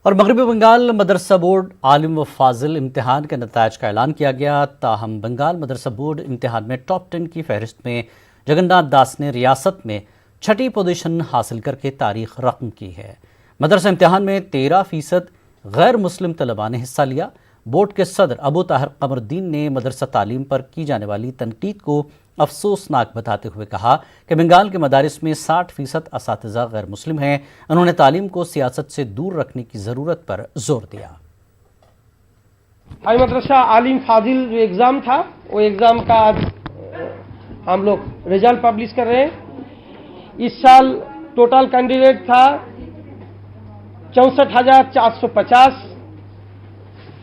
और मगरबी बंगाल मदरसा बोर्ड आलिम व फाजिल इम्तिहान के नतायज का ऐलान किया गया। ताहम बंगाल मदरसा बोर्ड इम्तिहान में टॉप 10 की फहरिस्त में जगन्नाथ दास ने रियासत में छठी पोजीशन हासिल करके तारीख रकम की है। मदरसा इम्तिहान में 13% गैर मुस्लिम तलबा ने हिस्सा लिया। बोर्ड के सदर अबू ताहिर कमरुद्दीन ने मदरसा तालीम पर की जाने वाली तनकीद को अफसोसनाक बताते हुए कहा कि बंगाल के मदारिस में 60% असातिज़ा गैर मुस्लिम हैं। उन्होंने तालीम को सियासत से दूर रखने की ज़रूरत पर जोर दिया। हाई मदरसा आलिम फाजिल जो एग्ज़ाम था, वो एग्ज़ाम का आज हम लोग रिजल्ट पब्लिश कर रहे हैं। इस साल टोटल कैंडिडेट था 64,450,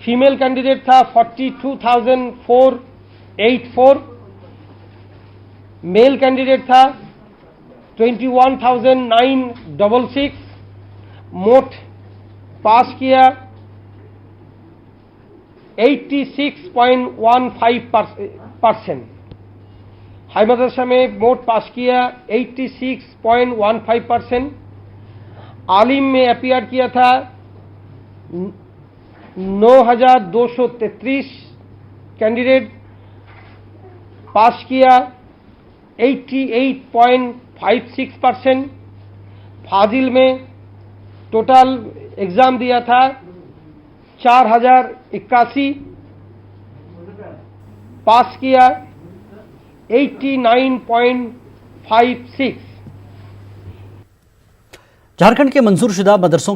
फीमेल कैंडिडेट था 42,484, मेल कैंडिडेट था 21,966। मोट पास किया 86.15%। हाई मदरसा में मोट पास किया 86.15%। आलिम में अपीयर किया था 9,233 कैंडिडेट, पास किया 88.56%। फाजिल में टोटल एग्जाम दिया था 4,081, पास किया 89.56। झारखंड के मंजूरशुदा मदरसों